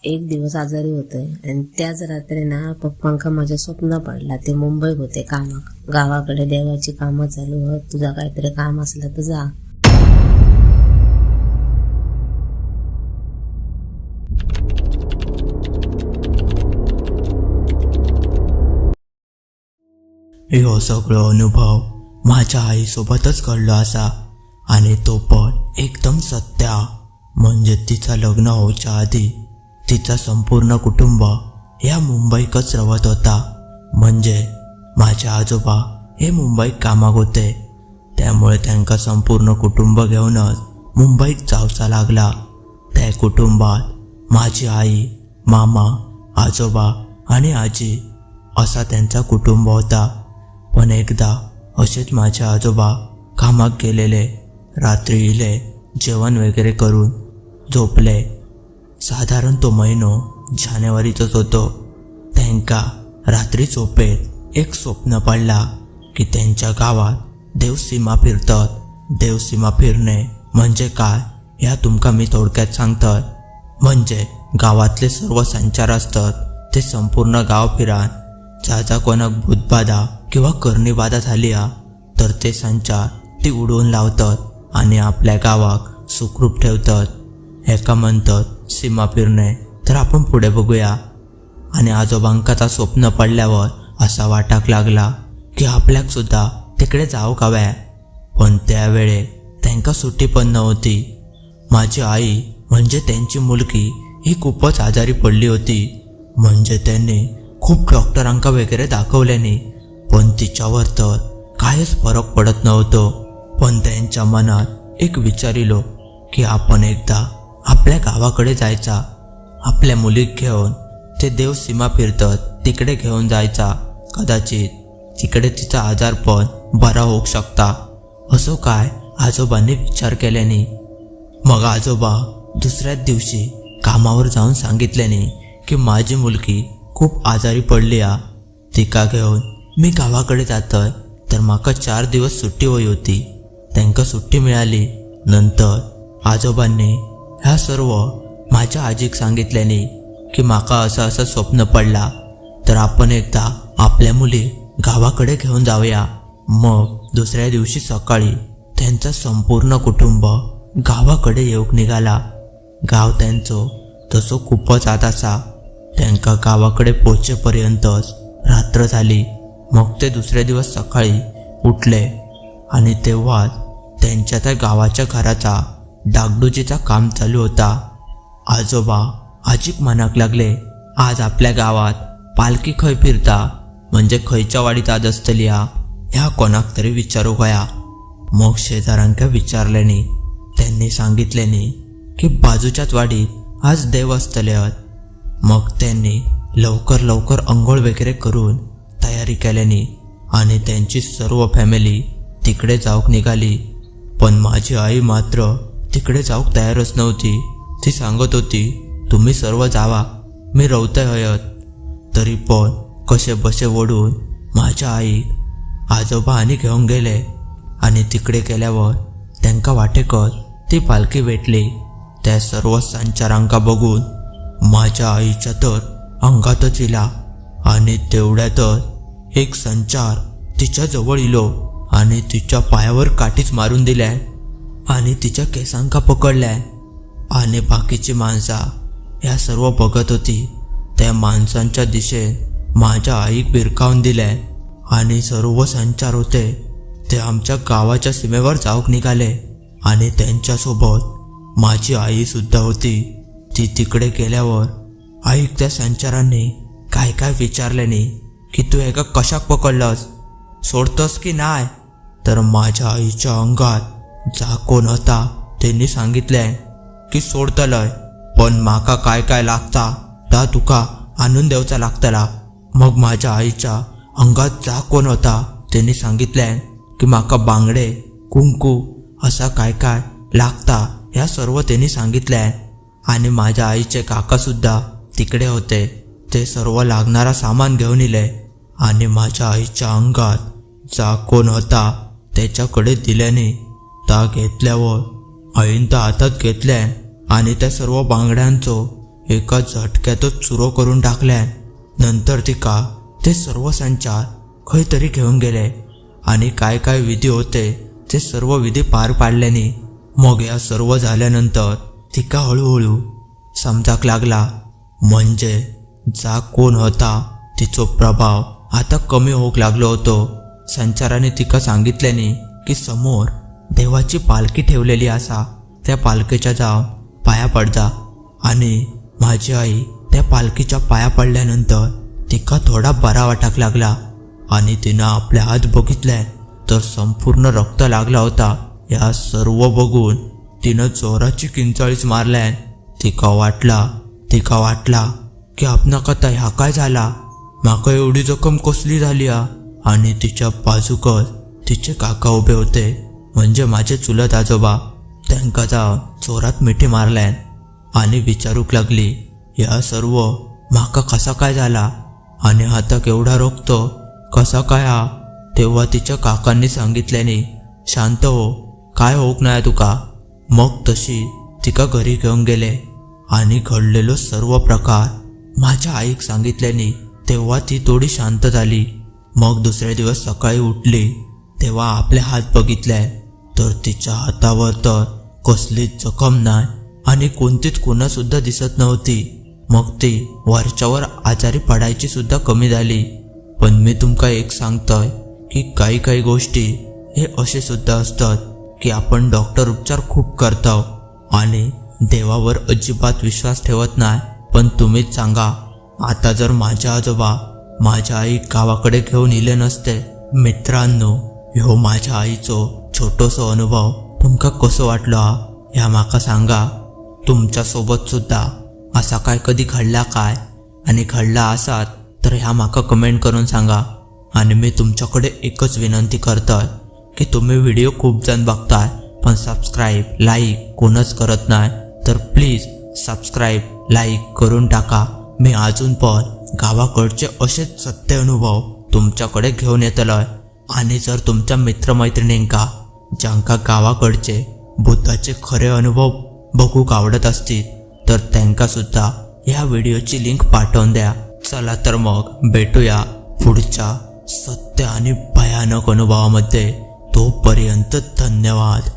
एक दिवस आजारी होते आणि त्याच रात्री ना पप्पांका माझ्या स्वप्न पडला. ते मुंबईत होते कामाक. गावाकडे देवाची कामं चालू होत. तुझा काहीतरी काम असलं तर जा. ह्यो सगळो अनुभव माझ्या आईसोबतच घडलो असा आणि तो पण एकदम सत्य. म्हणजे तिचं लग्न होऊच्या आधी तिचा संपूर्ण कुटुंब या मुंबईतच रवत होता. म्हणजे माझे आजोबा हे मुंबईत कामाक होते, त्यामुळे त्यांका संपूर्ण कुटुंब घेऊनच मुंबईत जाऊचा लागला. त्या कुटुंबात माझी आई, मामा, आजोबा आणि आजी असा त्यांचा कुटुंब होता. पण एकदा असेच माझे आजोबा कामाक गेलेले. रात्री इले जेवण वगैरे करून झोपले. साधारण तो महिनो जानेवारीचाच होतो. त्यांका रात्री झोपेत एक स्वप्न पडला की त्यांच्या गावात देवसीमा फिरतात. देवसीमा फिरणे म्हणजे काय ह्या तुमका मी थोडक्यात सांगतोय. म्हणजे गावातले सर्व संचार असतात ते संपूर्ण गाव फिरान. ज्याचा कोणाक भूतबाधा किंवा कर्णीबाधा झाली तर ते संचार ती उडवून लावतात आणि आपल्या गावाक सुखरूप ठेवतात. एका म्हणतात सीमा फिरणे. तर आपण पुढे बघूया. आणि आजोबांकाचा स्वप्न पडल्यावर असा वाटाक लागला की आपल्याक सुद्धा तिकडे जाऊ हव्या. पण त्यावेळे त्यांका सुट्टी पण नव्हती. माझी आई म्हणजे त्यांची मुलगी ही खूपच आजारी पडली होती. म्हणजे त्यांनी खूप डॉक्टरांका वगैरे दाखवल्याने पण तिच्यावर तर काहीच फरक पडत नव्हतो. पण त्यांच्या मनात एक विचार इलो की आपण एकदा आपल्या गावाकडे जायचा. आपल्या मुलीक घेऊन ते देव सीमा फिरतात तिकडे घेऊन जायचा. कदाचित तिकडे तिचा आजार पण बरा होऊ शकता. असो काय आजोबांनी विचार केल्याने मग आजोबा दुसऱ्याच दिवशी कामावर जाऊन सांगितल्याने की माझी मुलगी खूप आजारी पडली. तिका घेऊन मी गावाकडे जातोय. तर माका 4 दिवस सुट्टी होई होती. त्यांका सुट्टी मिळाली. नंतर आजोबांनी ह्या सर्व माझ्या आजीक सांगितल्याने की माका असं स्वप्न पडला तर आपण एकदा आपल्या मुली गावाकडे घेऊन जाऊया. मग दुसऱ्या दिवशी सकाळी त्यांचा संपूर्ण कुटुंब गावाकडे येऊक निघाला. गाव त्यांचं तसं खूपच आत असा. त्यांका गावाकडे पोहोचेपर्यंतच रात्र झाली. मग ते दुसऱ्या दिवस सकाळी उठले आणि तेव्हा त्यांच्या त्या गावाच्या घराचा डागडुजीचा काम चालू होता. आजोबा आजीक म्हणाक लागले, आज आपल्या गावात पालखी खंय फिरता. म्हणजे खंयच्या वाडीत आज असतली ह्या कोणाक तरी विचारू गया. मग शेजाऱ्यांका विचारल्याने त्यांनी सांगितल्याने की बाजूच्याच वाडीत आज देव असतले. मग त्यांनी लवकर अंघोळ वगैरे करून तयारी केल्याने आणि त्यांची सर्व फॅमिली तिकडे जाऊक निघाली. पण माझी आई मात्र तिकडे जाऊक तयारच नव्हती. ती सांगत होती, तुम्ही सर्व जावा, मी रवतय हयत. तरी पण कसे बसे ओढून माझ्या आई आजोबा आणि घेऊन गेले. आणि तिकडे गेल्यावर त्यांका वाटेकत ती पालखी भेटली. त्या सर्व संचारांका बघून माझ्या आईच्या तर अंगातच इला. आणि तेवढ्यातच एक संचार तिच्या जवळ इलो आणि तिच्या पायावर काठीच मारून दिल्या आणि तिच्या केसांका पकडल्या. आणि बाकीची माणसा या सर्व बघत होती. त्या माणसांच्या दिशेत माझ्या आईक भिरकावून दिल्या. आणि सर्व संचार होते ते आमच्या गावाच्या सीमेवर जाऊक निघाले. आणि त्यांच्यासोबत माझी आई सुद्धा होती. ती तिकडे गेल्यावर आईक त्या संचारांनी काय विचारल्याने की तू एका कशाक पकडलंस, सोडतोस की नाही. तर माझ्या आईच्या अंगात जा कोण होता त्यांनी सांगितले की सोडतलय, पण माका काय लागता ता तुका आणून देवचा लागतला. मग माझ्या आईच्या अंगात जा कोण होता त्यांनी सांगितले की माका बांगडे, कुंकू असा काय लागता ह्या सर्व त्यांनी सांगितले. आणि माझ्या आईचे काका सुद्धा तिकडे होते. ते सर्व लागणारा सामान घेऊन इले. आणि माझ्या आईच्या अंगात जा कोण होता त्याच्याकडे दिल्याने ता घेतल्यावर आईन त्या हातात घेतल्या आणि त्या सर्व बांगड्यांचो एका झटक्यातच चुरो करून टाकल्यान. नंतर तिका ते सर्व संचार खंय तरी घेऊन गेले आणि काय काय विधी होते ते सर्व विधी पार पाडल्याने मग या सर्व झाल्यानंतर तिका हळूहळू समजाक लागला. म्हणजे जा कोण होता तिचो प्रभाव आता कमी होऊक लागलो होतो. संचाराने तिका सांगितल्याने की समोर देवाची पालखी ठेवलेली असा, त्या पालखीच्या जाऊन पाया पडजा. आणि माझी आई त्या पालखीच्या पाया पडल्यानंतर तिका थोडा बरा वाटाक लागला आणि तिनं आपल्या हात बघितले तर संपूर्ण रक्त लागला होता. या सर्व बघून तिनं जोराची किंचाळीच मारल्यान तिका वाटला की आपणाक आता ह्या काय झाला, माका एवढी जखम कसली झाली आ. आणि तिच्या बाजूकच तिचे काका उभे होते, म्हणजे माझे चुलत आजोबा. त्यांका जाऊन जोरात मिठी मारल्यान आणि विचारूक लागली या सर्व माका कसा काय झाला आणि हाताक एवढा रक्त कसा काय हा. तेव्हा तिच्या काकांनी सांगितल्याने शांत हो, काय होऊक नाही तुका. मग तशी तिका घरी घेऊन गेले आणि घडलेलो सर्व प्रकार माझ्या आईक सांगितल्याने तेव्हा ती थोडी शांत झाली. मग दुसऱ्या दिवस सकाळी उठली तेव्हा आपले हात बघितले तर तिच्या हातावर तर कसलीच जखम नाही आणि कोणतीच खुणा सुद्धा दिसत नव्हती. मग ती वरच्यावर आजारी पडायची सुद्धा कमी झाली. पण मी तुमका एक सांगतोय की काही गोष्टी हे असे सुद्धा असतात की आपण डॉक्टर उपचार खूप करतो आणि देवावर अजिबात विश्वास ठेवत नाही. पण तुम्हीच सांगा, आता जर माझ्या आजोबा माझ्या आई गावाकडे घेऊन इले नसते. मित्रांनो, ह्यो माझ्या आईचो छोटोसो अनुभव तुमका कसो वाटलो हा ह्या माका सांगा. तुमच्या सोबत सुद्धा असा काय कधी घडला काय, आणि घडला असात तर ह्या माका कमेंट करून सांगा. आणि मी तुमच्याकडे एकच विनंती करतोय की तुम्ही व्हिडिओ खूप जण बघताय पण सबस्क्राईब लाईक कोणच करत नाही, तर प्लीज सबस्क्राईब लाईक करून टाका. मी अजून पण गावाकडचे असेच सत्य अनुभव तुमच्याकडे घेऊन येतलोय. आणि जर तुमच्या मित्रमैत्रिणींका ज्यांका गावाकडचे बुद्धाचे खरे अनुभव बघूक आवडत असतील तर त्यांका सुद्धा ह्या व्हिडिओची लिंक पाठवून द्या. चला तर मग भेटूया पुढच्या सत्य आणि भयानक अनुभवामध्ये. तोपर्यंत धन्यवाद.